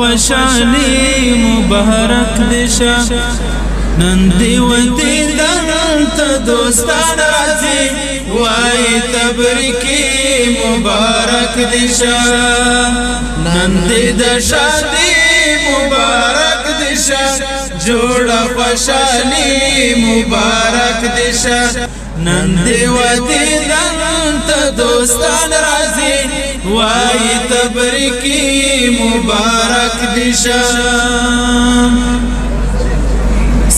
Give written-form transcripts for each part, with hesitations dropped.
خوشحالی مبارک دشا نن دی ودی دلتا دوستان راځي وای تبریکی مبارک دشا نن دی د شادی مبارک دشا جوړه خوشحالی مبارک دشا نن دی ودی دلتا دوستان راځي وای تبریکی مبارک دشا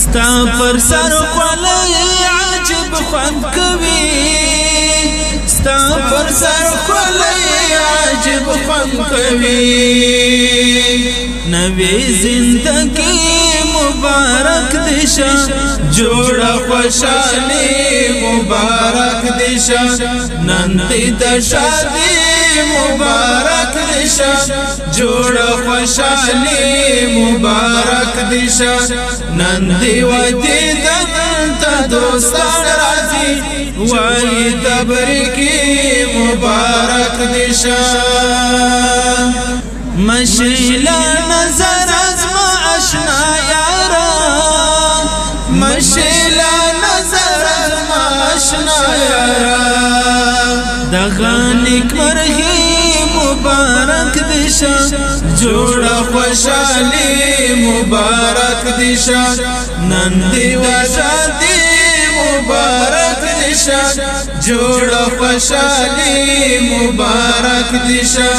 ستا پر سر خولای عجب خوند کوي ستا پر سر خولای عجب خوند کوي نوی زندگی مبارک دشا جوړه خوشحالی مبارک دشا نن دی د شادی مبارک دشا جوړه خوشحالی مبارک دشا نن دی ودی دلتا دوستان راځي وای تبریکی مبارک دشا مشیلا نظر ازما اشنا یارا مشیلا نظر ازما اشنا یارا دغه نیکمرغي مبارک دشا جوړه خوشحالی مبارک دشا نن دی وشادی مبارک دشا جوړه خوشحالی مبارک دشا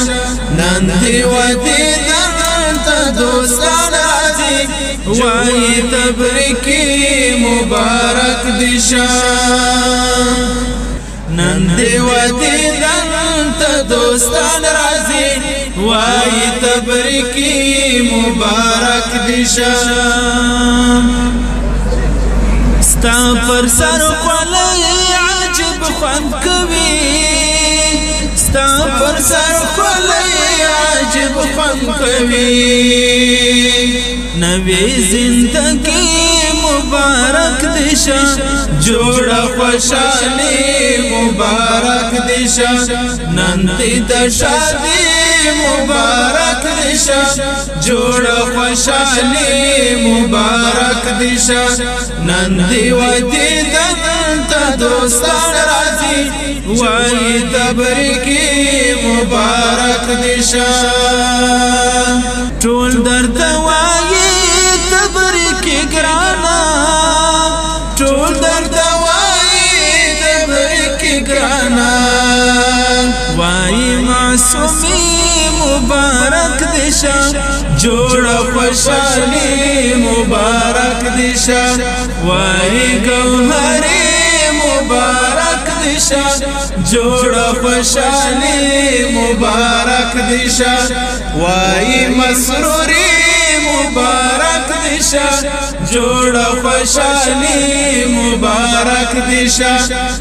نن دی ودی دلتا دوستان راځي وای تبریکی مبارک دشا نن دی ودی دلتا دوستان راځي وای تبریکی مبارک دشا ستا پر سر خولای عجب خوند کوي ستا پر سر خولای عجب خوند کوي نوی زندگی مبارک دشا جوړه خوشحالی مبارک دشا نن دی د شادی مبارک دشا جوړه خوشحالی مبارک دشا نن دی ودی دلتا دوستان راځي وای تبریکی مبارک دشا ټول درد وای تبریکی ګرانا ټول درد وای تبریکی ګرانا وای معصومی مبارک دشا جوړه خوشحالی مبارک دشا وای گوهری مبارک دشا جوړه خوشحالی مبارک دشا وای مسروری مبارک دشا جوړه خوشحالی مبارک دشا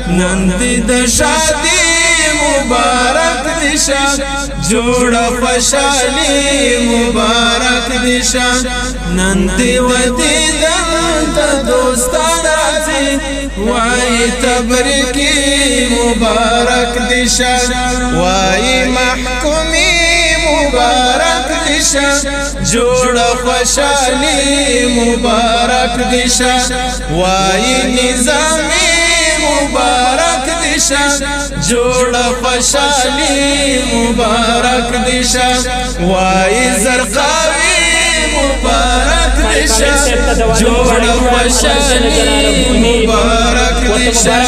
نن دی د شادی مبارک دشا جوړه خوشحالی مبارک دشا نن دی ودی دلتا دوستان راځي وای تبریکی مبارک دشا وای محکومی مبارک دشا جوړه خوشحالی مبارک دشا وای نظامی مبارک دشا جوړه خوشحالی مبارک دشا وای زرقاوی مبارک دشا جوړه خوشحالی مبارک دشا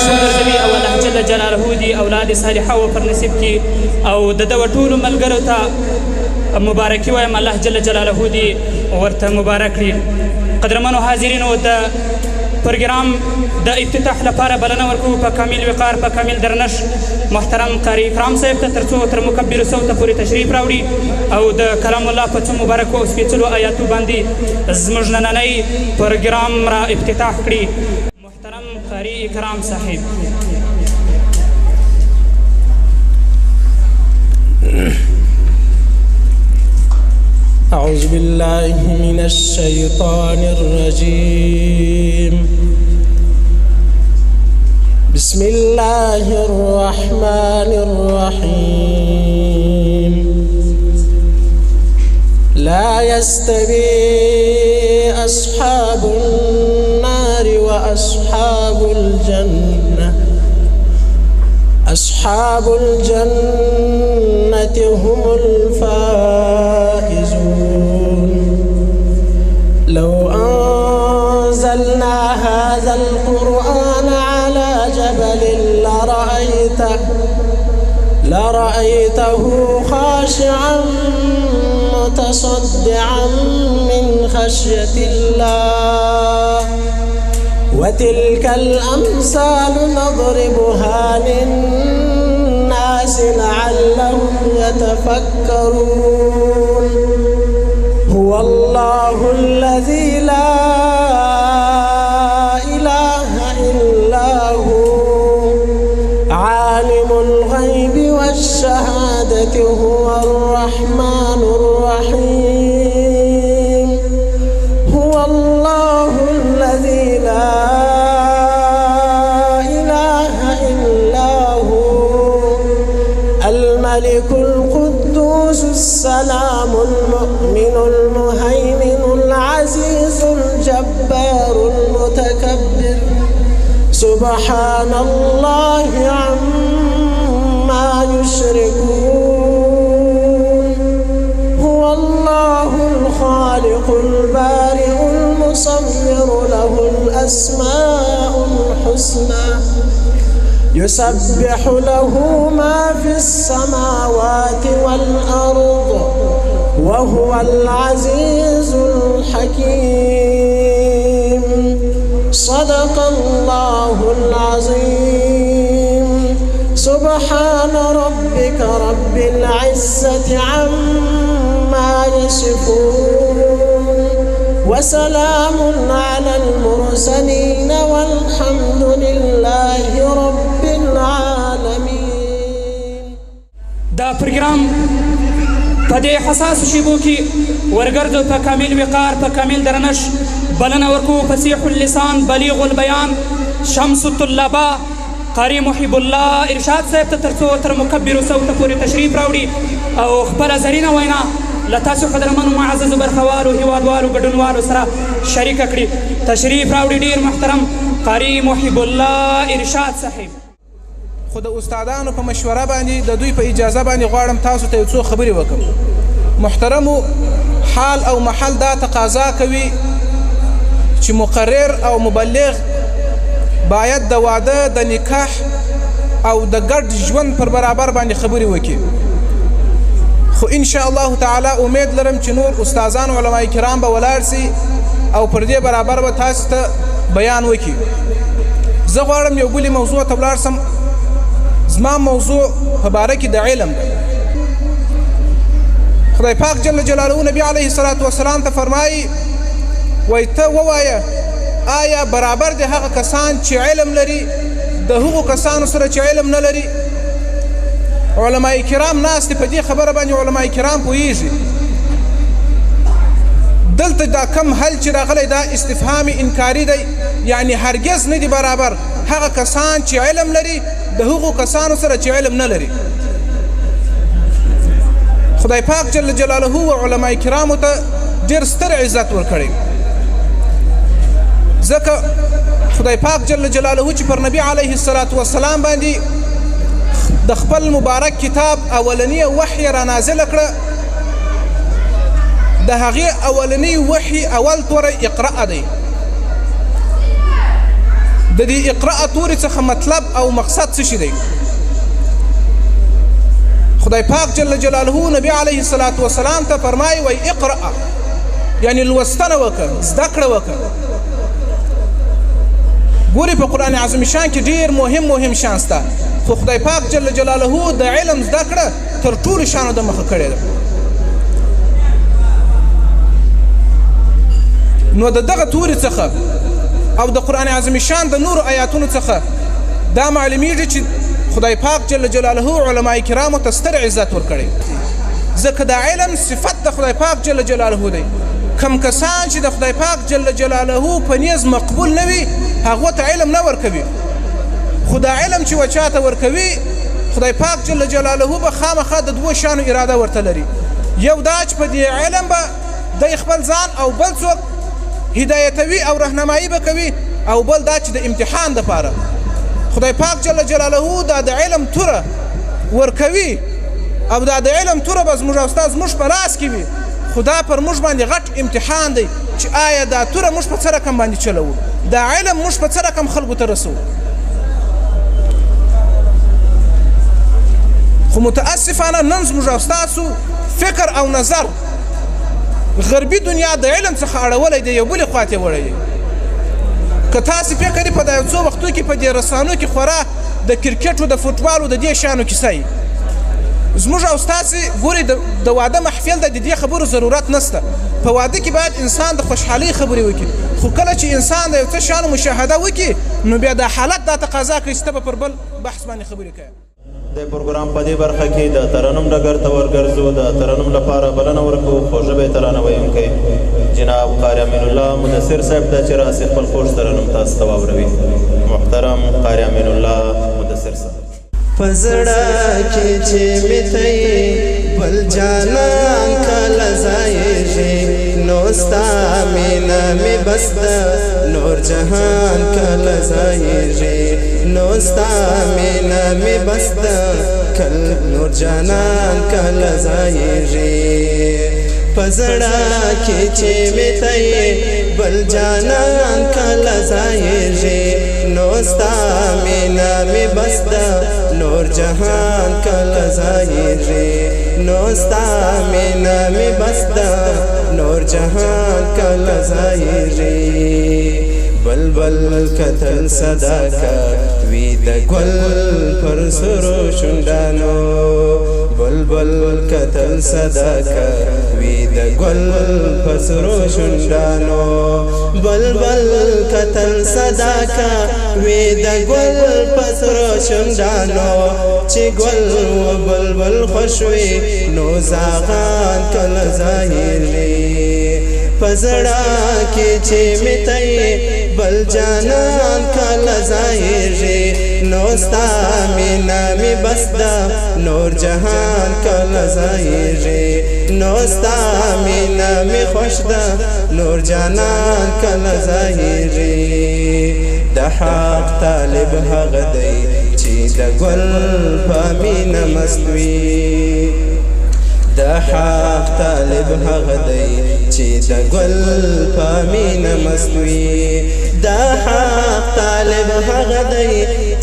الله جل جلاله دی اولاد صالحه او پر نصیب کی او د ټول ملګرو ته مبارکي وایم الله جل جلاله دی ورته مبارک کړي قدرمنو حاضرینو د پروګرام د افتتاح لپاره بلنه ورکوو په کامل وقار په کامل درنش محترم قاری اکرام صاحب ته تر څو تر مکبر صوته پورې تشریف راوړي او د کلام الله په څو مبارکو او سپېڅلو آیاتو باندې زموږ نننی پروګرام را افتتاح کړي محترم قاری اکرام صاحب. أعوذ بالله من الشيطان الرجيم. بسم الله الرحمن الرحيم. لا يستوي أصحاب النار وأصحاب الجنة أصحاب الجنة هم الفائزون لو أنزلنا هذا القرآن على جبل لرأيته خاشعا متصدعا من خشية الله وتلك الأمثال نضربها للناس لعلهم يتفكرون هو الله الذي لا إله إلا هو عالم الغيب والشهادة هو الرحمن الرحيم هو الله الذي لا إله إلا هو الملك القدوس السلام المؤمن المهيمن العزيز الجبار المتكبر سبحان الله عما يشركون هو الله الخالق البارئ المصور له الأسماء الحسنى يسبح له ما في السماوات والأرض وهو العزيز الحكيم صدق الله العظيم سبحان ربك رب العزة عما يصفون وسلام على المرسلين والحمد لله رب العالمين. دا پروګرام په دې حساس شیبو کې ورګردو په کامل وقار په کامل درنش بلنه ورکو فصیح اللسان بلیغ البیان شمس الطلباء قاری محب الله ارشاد صاحب ته تر څو تر مکبر صوت پورې تشریف راوړي او خپله زرینه وینا له تاسو قدرمنو معززو برخوالو هیوادوالو ګډونوالو سره شریکه کړي. تشریف راوړي ډېر محترم قاری محب الله ارشاد صاحب. خو د استادانو په مشوره باندې د دوی په اجازه باندې غواړم تاسو ته یو څو خبرې وکړم. محترمو حال او محل دا تقاضا کوي چې مقرر او مبلغ باید د واده د نکاح او د ګډ ژوند پر برابر باندې خبرې وکړي. خو ان شاء الله تعالی امید لرم چې نور استادان علما کرام به ولاړ سي او پر دې برابر به تاسو ته بیان وکړي. زه غواړم یو بلې موضوع ته ولاړ سم. زما موضوع په باره کې د علم ده. خدای پاک جل جلاله نبی علیه الصلاة والسلام ته فرمایي وایي ته ووایه آیا برابر د هغه کسان چې علم لري د هغو کسانو سره چې علم نه لري؟ علما کرام ناست په دې خبره باندې علما کرام پوهیږي. دلته دا کم حل چې راغلی دا استفهام انکاري دی، یعنی هرگز نه دی برابر هغه کسان چې علم لري د هغو کسانو سره چې علم نه لري. خدای پاک جل جلاله و علما کرامو ته ډېر ستر عزت ورکړی. ځکه خدای پاک جل جلاله چې پر نبی علیه الصلاة والسلام باندې د خپل مبارک کتاب اولنی وحی را نازل کړه. د هغې اولنی وحی اول توره اقرأ دی. د دې اقرأ تورې څخه مطلب او مقصد څه شي دی؟ خدای پاک جل جلاله نبی علیه الصلاة والسلام ته فرمایي وایي اقرأ، یعنی لوستنه وکړه، زده کړه وکړه. ګورې په قرآن عظیم شان کې ډېر مهم شان شته، خو خدای پاک جل جلاله د علم زده کړه تر ټولو شانو د مخه کړې ده. نو د دغه تورې څخه او د قرآن عظیم شان د نورو آیاتونو څخه دا معلومیږي چې خدای پاک جل جلاله علما کرامو ته ستر عزت ورکړی. ځکه دا علم صفت د خدای پاک جل جلاله دی. کم کسان چې د خدای پاک جل جلاله په نیز مقبول نه وي هغو ته علم نه ورکوي. خو دا علم چې و چاته ورکوي خدای پاک جل جلاله به خامخا د دوو شانو اراده ورته لري. یو دا چې په دې علم به دی خپل ځان او بل څوک هدایتوي او رهنمایي به کوي او بل دا چې د امتحان دپاره خدای پاک جل جلاله دا د علم توره ورکوي او دا د علم توره به زموږ او ستا زموږ په لاس کې وي خو دا پر موږ باندې غټ امتحان دی چې آیا دا توره موږ په څه رقم باندې چلوو دا علم موږ په څه رقم خلکو ته رسوو خو متاسفانه نن زموږ او ستاسو فکر او نظر غربي دنیا د علم څخه اړولی دی یو بلې خواته وړی دی که تاسې فکر په دا یو څو وختو کې په دې رسانو کې خورا د کرکټو د فوټبالو د دې شیانو کیسه یي زموږ او ستاسې ګورې د واده محفل ده د دې خبرو ضرورت نشته په واده کې باید انسان د خوشحالۍ خبرې وکړي خو کله چې انسان د یو څه شیانو مشاهده وکړي نو بیا دا حالت دا تقاضا کوي چې ته به پر بل بحث باندې خبرې کوي د پروګرام په دې برخه کې د ترنم ډګر ته ورګرځو د ترنم لپاره بلنه ورکوو خوږ ژبې ترانه ویونکی جناب قاري امین الله مدثر صاحب ته چې راسي خپل خوږ ترنم تاسو ته واوروي محترم قاري امین الله مدثر صاحب په زړه کې چې مې ته بل جانان کله ځایږي نو ستا مینه مې بس ده نور جهان کله ځایږي نو ستا مینه مې بس ده نور جانان کله ځایږي په زړه کې چې مې ته بل جانان کله ځایږي نو ستا مینه مې بس ده نور جهان کله ځایږي نو ستا مینه مې بس ده نور جهان کله ځایږي بلبل کتل صداکا وی د ګل پر سرو شونډانو بلبل کتل صداکا وی د ګل پر سرو شونډانو بلبل کتل صداکا وی د ګل پر سرو شونډانو چې ګل و بلبل خوشوي نو زاغان کله ظاهري پزړه کې چې مې ته بل جانان کله ظاهري نو ستا مینه مې بس ده نور جهان کله ظاهري نو ستا مینه مې خوش ده نور جانان کله ظاهري د حق طالب هغه دی چې د ګل په مینه مست وي د حق طالب هغه دی چې د ګل په مینه مست وي د حق طالب هغه دی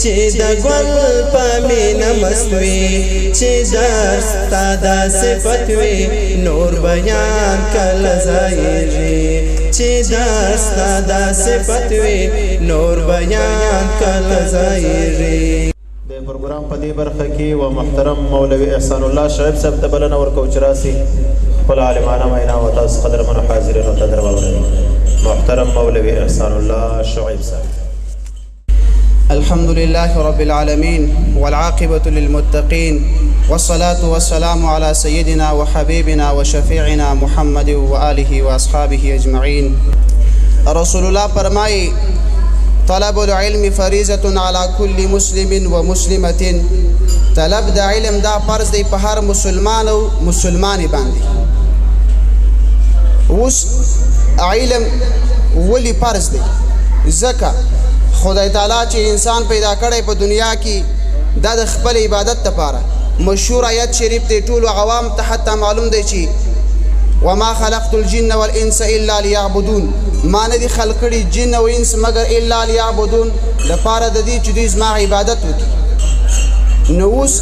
چې د ګل په مینه مست وي چې درس تا دا صفت وي نور بیان کله ظاهري چې درس تا دا صفت وي نور بیان کله ظاهري د پروګرام په دې برخه کې و محترم مولوي احسان الله شعیب صاحب ته بلنه ورکوو چې راسي خپل عالمانه وینا و تاسو قدرمنو حاضرینو ته در واوروي محترم مولوي احسان الله شعیب صاحب الحمد لله رب العالمين والعاقبة للمتقين والصلاة والسلام على سيدنا وحبيبنا وشفيعنا محمد وآله وأصحابه أجمعين رسول الله فرمائي طلب العلم فريضة على كل مسلم ومسلمة طلب د علم دا فرض دی په هر مسلمان او مسلمانې باندې اوس علم ولی فرض دی ځکه خدای تعالی چې انسان پیدا کړی په دنیا کې دا د خپل عبادت لپاره مشهور آیت شریف دی ټولو عوام ته حتی معلوم دی چې وما خلقت الجن والانس الا ليعبدون ما نه دي خلق کړي جن او انس مگر الا ليعبدون لپاره د دې چې دوی زما عبادت وکړي نو اوس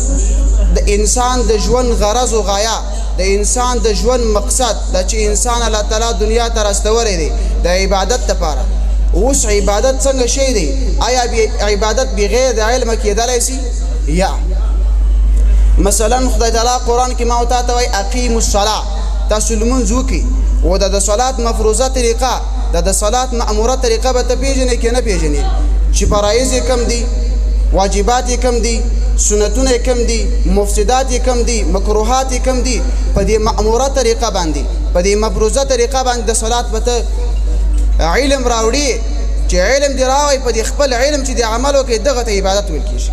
د انسان د ژوند غرض او غایه د انسان د ژوند مقصد دا چې انسان الله تعالی دنیا ته راستولی دی د عبادت لپاره اوس عبادت څنګه شی دی آیا عبادت بغیر د علم کېدلی شي یا مثلا خدای تعالی قرآن کې ما او تا ته وایي اقیموا الصلاه تاسو لمونځ وکړئ و د صلات مفروضه طریقه د صلات مأموره طریقه به ته پیژنې که نه پیژنې چې فرایض یې کم دي واجبات یې کم دي سنتونه کم دي مفسدات کم دي مکروهات کم دي په دې مأموره طریقه باندې په دې مفروضه طریقه باندې د صلات به ته علم راوړي چې علم دې راوړي په دې خپل علم چې دې عمل وکړي دغه ته عبادت ویل کېږي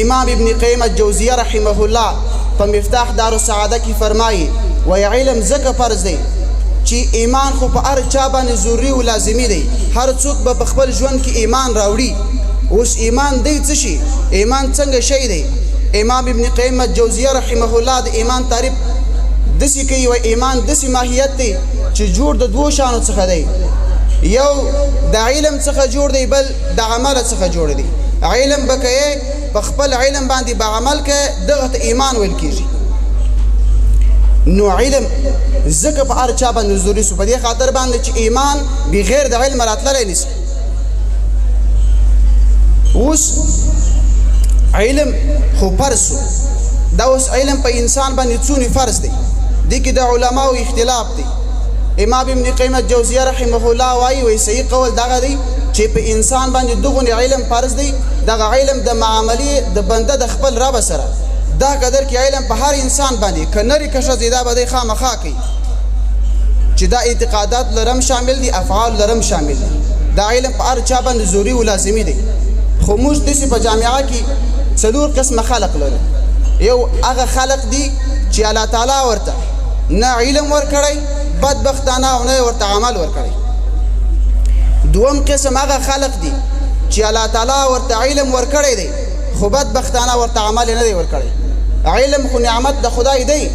امام ابن قیم الجوزیه رحمه الله په مفتاح دار السعاده کې فرمایي وایي علم ځکه فرض دی چې ایمان خو په هر چا باندې ضروري و لازمي دی هر څوک به په خپل ژوند کې ایمان راوړي اوس ایمان دی څه شي ایمان څنګه شی دی امام ابن قیم الجوزیه رحمه الله د ایمان تعریف داسې کوي وایي ایمان داسې ماهیت دی چې جوړ د دوو شانو څخه دی یو د علم څخه جوړ دی بل د عمل څخه جوړ دی علم به کوې په خپل علم باندې به عمل کوې دغه ته ایمان ویل کېږي نو علم ځکه په هر چا باندې ضروري سو په دې خاطر باندې چې ایمان بغیر د علم راتللی نشي اوس علم خو فرض سو دا اوس علم په انسان باندې څونې فرض دی دې کې د علماو اختلاف دی امام ابن قیم الجوزیه رحمه الله وایي صحیح قول دغه دی چې په انسان باندې دغه علم فرض دی دغه علم د معاملې د بنده د خپل رب سره دا قدر کې علم په هر انسان باندې که نري که ښځې دا به دی خامخا کوي چې دا اعتقادات لرم شامل دي افعال لرم شامل دي دا علم په هر چا باندې ضروري و لازمي دی خو موږ داسې په جامعه کې څلور قسمه خلق لرو یو هغه خلق دي چې الله تعالی ورته نه علم ورکړی بدبختانه او نه ورته عمل ورکړی دوم قسم هغه خلق دي چې الله تعالی ورته علم ورکړی دی خو بدبختانه ورته عمل نه دی ورکړی علم خو نعمت د خدای دی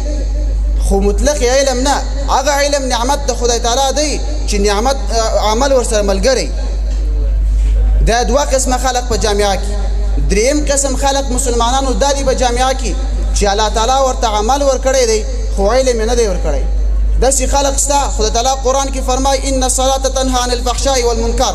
خو مطلق علم نه هغه علم نعمت د خدای تعالی دی چې نعمت عمل ورسره ملګری دا دوه قسمه خلق په جامعه کې دریم قسم خلق مسلمانانو دا دي په جامعه کې چې الله تعالی ورته عمل ورکړی دی خو علم نه دی ورکړی داسې خلق شته خدای تعالی قرآن کې فرمایي ان الصلاة تنهى عن الفحشاء والمنکر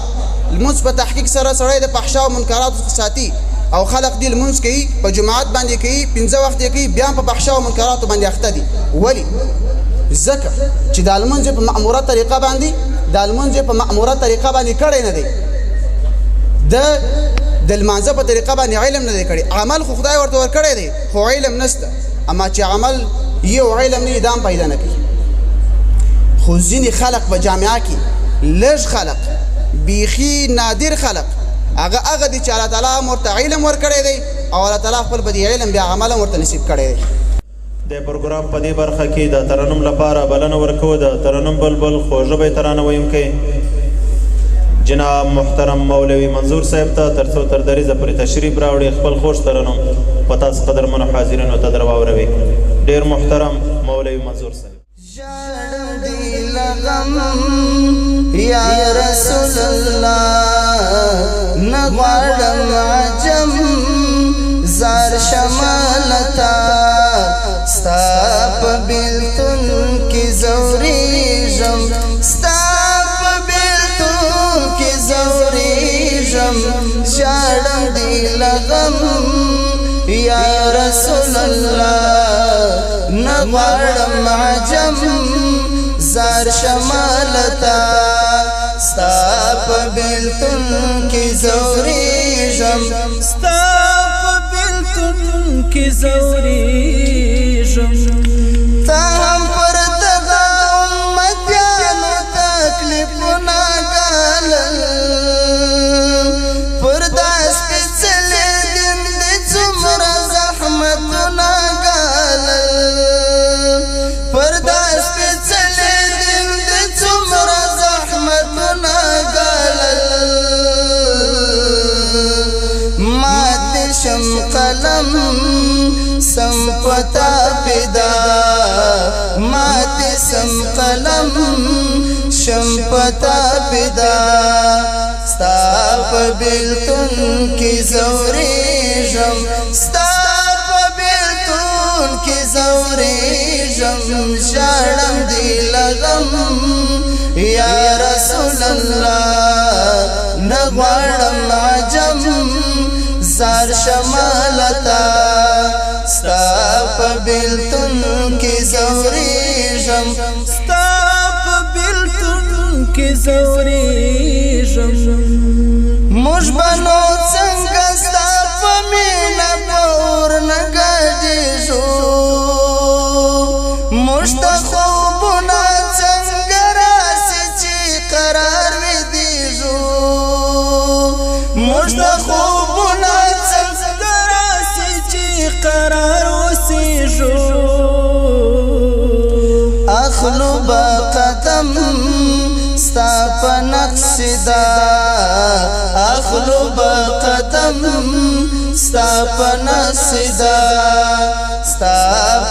لمونځ په تحقیق سره سړی د فحشا او منکراتو څخه ساتي او خلق دې لمونځ کوي په جماعت باندې کوي 15 وخت یې کوي بیا په فحشا او منکراتو باندې اخته دي ولې ځکه چې د لمونځ په مأموره طریقه باندې د لمونځ په مأموره طریقه باندې کړی نه دی د لمانځه په طریقه باندې علم نه دی کړی عمل خو خدای ورته ورکړی دی خو علم نشته اما چې عمل یو علم نه دام پیدا نه کوي خو ځینې خلق په جامعه کې لږ خلق بیخي نادر خلق هغه دي چې الله تعالی ورته علم ورکړی دی او الله تعالی خپل په دې علم بیا عمل ورته نصیب کړی دی د پروګرام په دې برخه کې د ترنم لپاره بلنه ورکو د ترنم بلبل خوږه به ترانه ویونکی جناب محترم مولوي منظور صاحب ته تر څو تر دریزه پورې تشریف راوړي خپل خوږ ترنم په تاسو قدرمنو حاضرینو ته در واوروي ډېر محترم مولوي منظور صاحب یا رسول الله نغواړم عجم زار شمالتا ستا په بیلتون کې زوریږم ستا په بیلتون کې زوریږم ژاړم دی لغم یا رسول الله نغواړم عجم زار شمالتا ستا په بیلتون کې زوریږم ستا په بیلتون کې زوریږم تا هم پر دغه امتیانو تکلیفونه ګالل پر دا سپېڅلی دین دې څومره زحمتونه ګالل پر دا سپېڅلی دین دې څومره زحمتونه ګالل مات شم قلم سم پتا پیدا مات سم قلم شم پتا پیدا ستا په بیلتون کې زوریږم ستا په بیلتون کې زوریږم ژاړم دی لغم یا رسول الله نغواړم عجم زار شمالتا ستا په بیلتون کې زوریږم ستا په بیلتون کې زوریږم موږ به نو څنګه ستا په مینه پور نه ګډېږو موږ ته خوبونه څنګه راسي چې قرار ویدېږو موږ ته خوبونه قرار اوسېږو اخلو با قدم ستا په نقش دا اخلو با قدم ستا په نقش دا ستا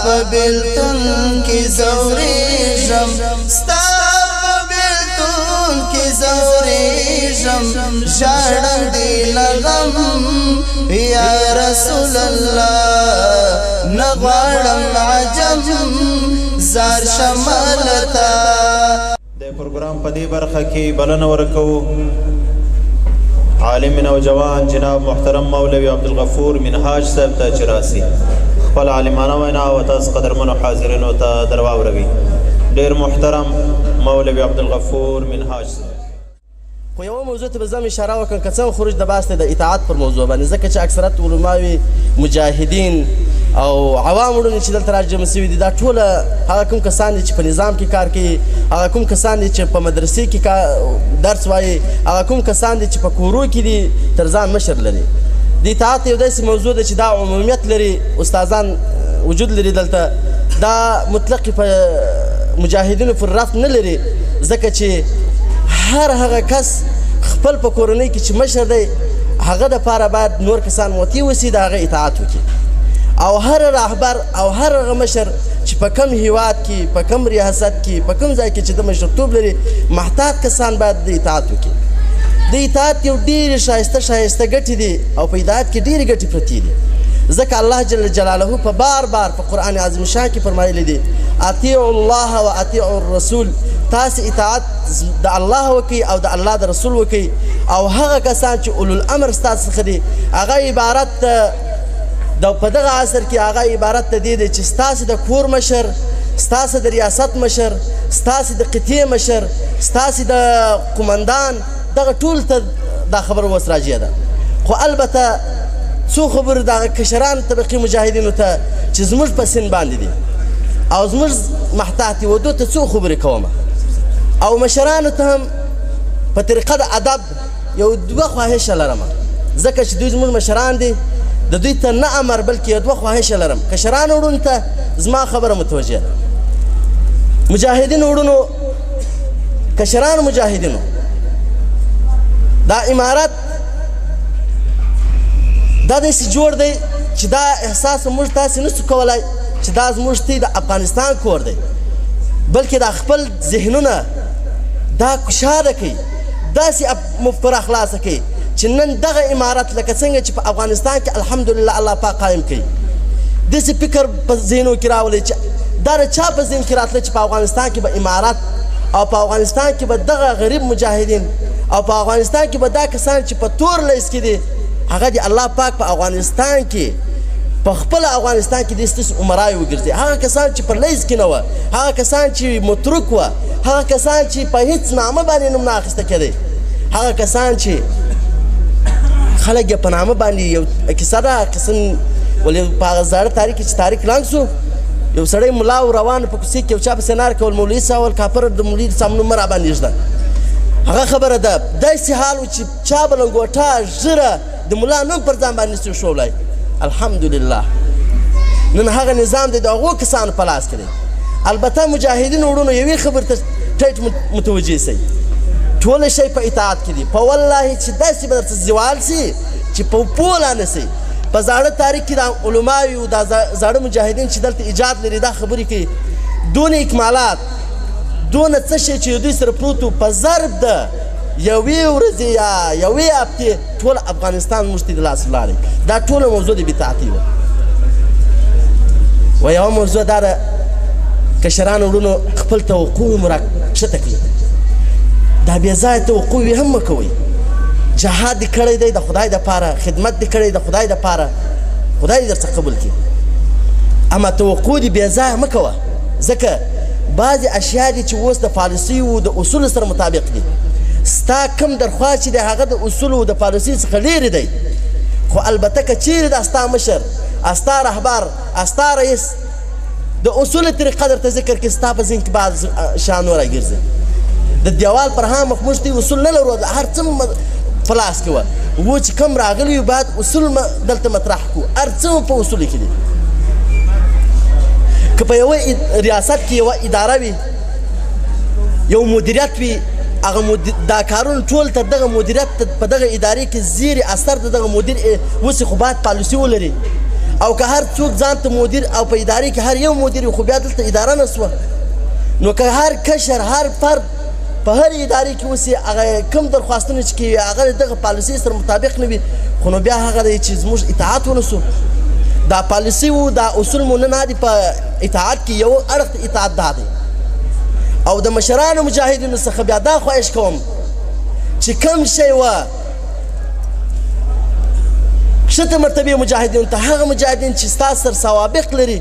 په بیلتون کې زوریږم ستا په بیلتون کې زوریږم ژړم دې لغم یا رسول الله نه غواړم عجم زار شمالتا د پروګرام په دې برخه کې بلنه ورکوو عالم نوجوان جناب محترم مولوی عبدالغفور منهاج صاحب ته چې راسي خپل عالمانه وینا او تاسو قدرمنو حاضرینو ته در واوروي ډېر محترم مولوی عبدالغفور منهاج صاحب. خو یوه موضوع ته به زه هم اشاره وکړم که څه هم خروج د بحث دی د اطاعت پر موضوع باندې ځکه چې اکثرت علماوي مجاهدین او عوام وروڼه چې دلته راجمع شوي دي دا ټوله هغه کوم کسان دي چې په نظام کې کار کوي هغه کوم کسان دي چې په مدرسې کې درس وایي هغه کوم کسان دي چې په کورو کې دي تر ځان مشر لري. د اطاعت یو داسې موضوع ده چې دا عمومیت لري استادان وجود لري دلته دا مطلق په مجاهدینو پر رفت نه لري ځکه چې هر هغه کس خپل په کورنۍ کې چې مشر دی هغه دپاره باید نور کسان مطیع اوسي د هغه اطاعت وکړي او هر رهبر او هر هغه مشر چې په کم هیواد کې په کم ریاست کې په کم ځای کې چې د مشرتوب لري محتاط کسان باید د اطاعت وکړي. د اطاعت یو ډېرې ښایسته ګټې دي او په اطاعت کې ډېرې ګټې پرتې دي ځکه الله جل جلاله په بار په قرآن عظیم شان کې فرمایلی دي اطیعوا الله و اطیعوا الرسول تاسې اطاعت د الله وکړئ او د الله د رسول وکړئ او هغه کسان چې اولو الامر ستاسو څخه دي هغه عبارت په دغه عصر کې هغه عبارت ته دی چې ستاسې د کور مشر ستاسې د ریاست مشر ستاسې د قطعې مشر ستاسې د قمندان دغه ټول ته دا خبره اوس راجع ده. خو البته څو خبرې دغه کشران طبقې مجاهدینو ته چې زموږ په سن باندې دي او زموږ محتاطي ودو ته څو خبرې کومه او مشرانو ته هم په طریقه د ادب یو دوه خواهشه لرم ځکه چې دوی زموږ مشران دي د دوی ته نه امر بلکې یو دوه خواهشه لرم کشرانو وروڼو ته زما خبره متوجه ده مجاهدینو وروڼو کشرانو مجاهدینو دا امارت دا داسې جوړ دی چې دا احساس موږ تاسې نشو کولی چې دا زموږ تی د افغانستان کور دی بلکې دا خپل ذهنونه دا کشاده کوي داسې مفکوره خلاصه کوي چې نن دغه امارت لکه څنګه چې په افغانستان کې الحمدلله الله پاک قایم کوي داسې فکر په ذهنو کې راولي چې دا د چا په ذهن کې راتله چې په افغانستان کې به امارت او په افغانستان کې به دغه غریب مجاهدین او په افغانستان کې به دا کسان چې په تور لیست کې دي هغه د الله پاک په افغانستان کې په خپل افغانستان کې د ستاسو عمرای وګرځي هغه کسان چې پر لیست کې نه وه هغه کسان چې متروک وه هغه کسان چې په هیڅ نامه باندې نوم نه اخیسته کېدی هغه کسان چې خلک یې په نامه باندې یو کیسه ده قسم ولې په هغه زاړه تاریخ کې چې تاریخ ړنګ سو یو سړی ملا و روان په کوڅې کې یو چا پسې نار کول مولوي صاحب ول کافر د مولوي صاحب نوم مه راباندې ږده هغه خبره ده داسې حال و چې چا به لنګوټه ژره د ملا نوم پر ځان باندې نسو ښولی الحمدلله نن هغه نظام دی د هغو کسانو په لاس کې دی البته مجاهدینو وروڼو یوې خبرې ته ټیټ متوجه سئ ټوله شی په اطاعت کې دي په والله چې داسې به درته زوال سي چې په پوه لا نه سئ په زاړه تاریخ کې د علماوي دا زاړه مجاهدین چې دلته ایجاد لري دا خبرې کوي دونه اکمالات دونه څه شی چې دوی سره پروت و په ضرب ده یوې ورځې یا یوې هفتې ټول افغانستان موږ ته د لاس لاړې دا ټوله موضوع د بطاعتي وه و یوه موضوع دا ده کشرانو وروڼو خپل توقع ښکته کړي دا بې ځایه توقع هم مه کوئ جهاد دې کړی دی د خدای دپاره خدمت دې کړی د خدای دپاره خدای دې درڅخه قبول کړي اما توقع دې بې ځایه مه کوه ځکه بعضې اشیا دي چې اوس د پالیسیو د اصولو سره مطابق دي ستا کم درخواست چې دی هغه د اصولو د پالیسۍ څخه لرې دی خو البته که چیرې دا ستا مشر ستا رهبر ستا رئیس د اصولو طریقه درته ذکر کړي ستا په ذهن کې بعض شیان راګرځي د دیوال پر ها مخ موږ ته اصول نه لرو هر څه په لاس کې وه و چې کم راغلي باید اصول دلته مطرح کړو هر څه په اصولو کې دي که په یوه ریاست کې یوه اداره وي یو مدیریت وي هغه دا کارونه ټول تر دغه مدیریت په دغه ادارې کې زیر اثر د دغه مدیر اوس خو باید پالیسي ولري او که هر څوک ځان ته مدیر او په ادارې کې هر یو مدیر خو بیا دلته اداره نه سوه نو که هر کشر هر فرد په هر ادارې کې اوس هغه کوم درخواستونه چې کوي هغه دغه پالیسۍ سره مطابق نه وي خو نو بیا هغه دی چې زموږ اطاعت ونه سو دا پالیسي و دا اصول مو نه دی په اطاعت کې یو اړخ اطاعت دا دی او د مشرانو مجاهدینو څخه بیا دا خواهش کوم چې کم شی وه کښته مرتبې مجاهدینو ته هغه مجاهدین چې ستا سره سوابق لري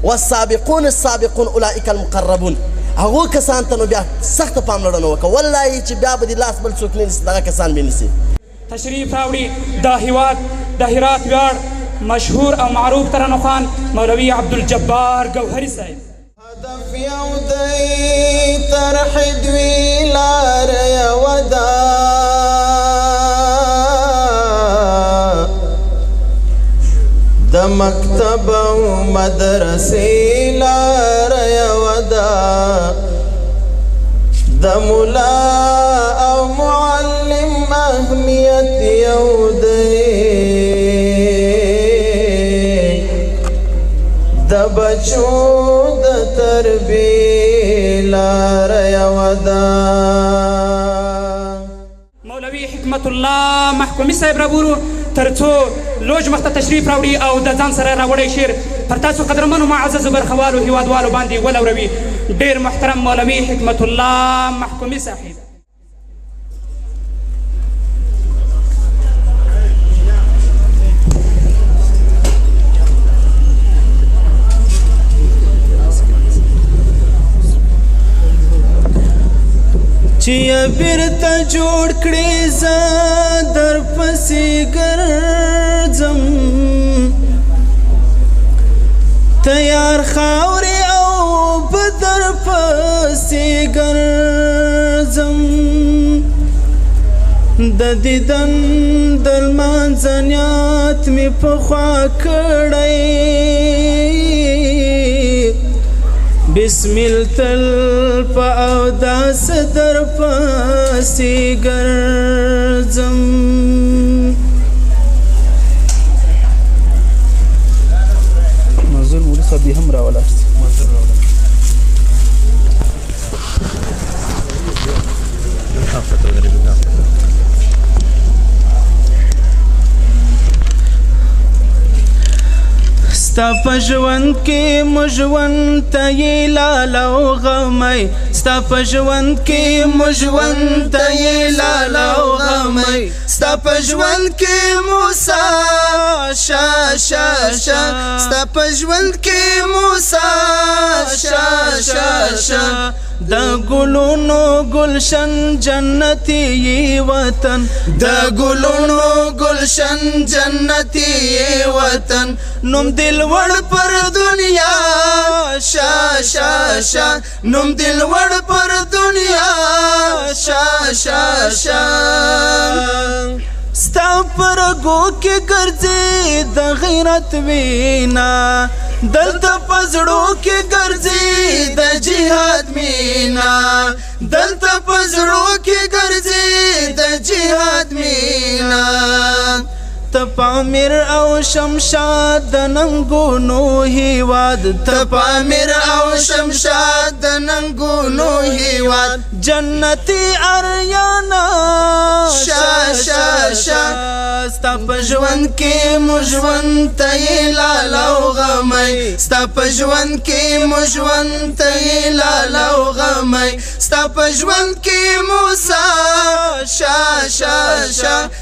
والسابقون السابقون اولئک المقربون هغو کسان ته نو بیا سخته پاملرنه وکړه والله چې بیا به دې لاس بل څوک نه نیسي دغه کسان به نیسي تشریف راوړي دا هیواد د هرات ویاړ مشهور او معروف ترانوخوان مولوي عبدالجبار ګوهري صاحب هدف یو دی ترحید وی لار یو ده د مکتب او مدرسې لار یو ده د مولا او معلم اهمیت یو دی د بچو د تربیې لار یو ده مولوي حکمت الله محکومي صاحب رابولو تر څو لوج مخته تشریف راوړي او د ځان سره راوړی شعر پر تاسو قدرمنو معززو برخوالو هیوادوالو باندې ولوروي ډېر محترم مولوي حکمت الله محکومي صاحب چې بیرته جوړ کړې زه در پسې ګرځم تیار خاورې او به در پسې ګرځم د دیدن د لمانځه نیت مې پخوا کړی بسمل تل په اوداس در پسې ګرځم منظور مولوي صاحب هم راولاړ ستا په ژوند کې مو ژوند ته یې لاله او غمی ستا په ژوند کې مو ژوند ته یې لاله او غمی ستا په ژوند کې مو سا ستا په ژوند کې مو سا د ګلونو گلشن جنتی وطن د ګلونو گلشن جنتی وطن نوم دلوړ پر دنیا نوم دلوړ پر دنیا ستا پرګو کې ګرځي د غیرت وینا دلته پزړو کې ګرځي د جهاد مینا دلته پزړو کې ګرځي د جهاد مینا ته پامیر او شمشاد د ننګونو هیواد ته پامیر او شمشاد د ننګونو هیواد جنتی اریانا ستا په ژوند کې مو ژوند ته یې لاله او غمی ستا په ژوند کې مو ژوند ته یې لاله او غمی ستا په ژوند کې مو سا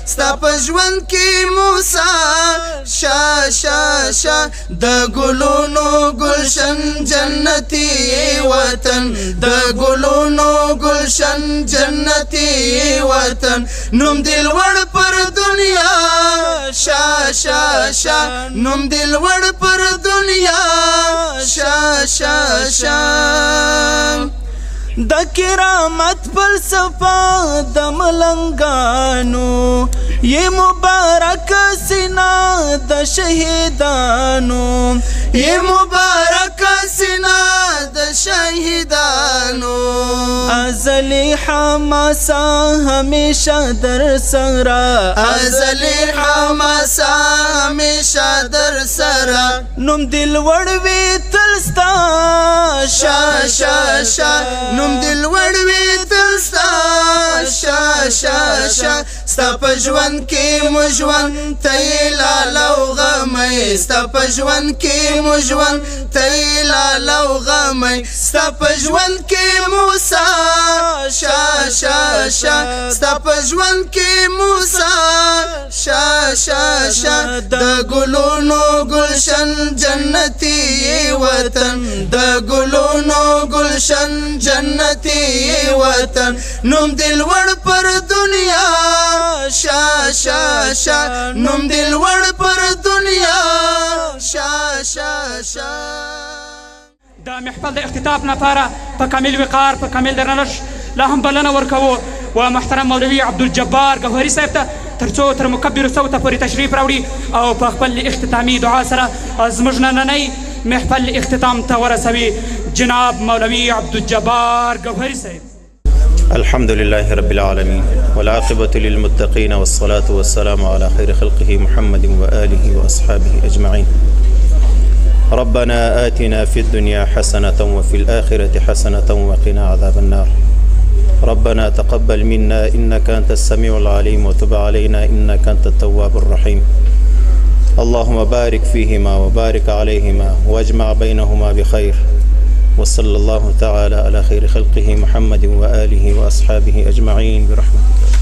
ستا په ژوند کې موسا د ګلونو گلشن جنتی وطن د ګلونو گلشن جنتی وطن نوم دلوړ پر دنیا نوم دلوړ پر دنیا د کرامت فلسفه د ملنګانو یہ مبارک سینا د شهیدانو یہ مبارک سینا د شهیدانو ازلی حماسا همیشه در سرا ازلی حماسا همیشه در سرا نوم دل وړوي تلستا شا شا شا نوم دل وړوي تلستا شا شا شا ستا په ژوند کې مو ژوند ته یې لاله او غمی ستا په ژوند کې مو ژوند ته یې لاله او غمی ستا په ژوند کې موسی شا شا شا ستا په ژوند کې موسی شا شا شا د ګلونو گلشن جنتی وطن د ګلونو گلشن جنتی وطن نوم دل وړ پر دنیا شا شا شا نوم دل وړ پر دنیا شا شا شا د محفل د اختتام لپاره په کامل وقار په کامل درنښت لا هم بلنه ورکوو و محترم مولوي عبدالجبار ګوهري صاحب ته تر څو تر مکبر صوته پورې تشریف راوړي او په خپل اختتامي دعا سره زموږ نننی محفل اختتام ته ورسوي جناب مولوي عبدالجبار ګوهري صاحب. الحمد لله رب العالمين والعاقبة للمتقين والصلاة والسلام على خير خلقه محمد وآله وأصحابه أجمعين. ربنا آتنا في الدنيا حسنة وفي الآخرة حسنة وقنا عذاب النار. ربنا تقبل منا إنك أنت السميع العليم وتب علينا إنك أنت التواب الرحيم. اللهم بارك فيهما وبارك عليهما واجمع بينهما بخير وصلى الله تعالى على خير خلقه محمد وآله وأصحابه أجمعين برحمتك.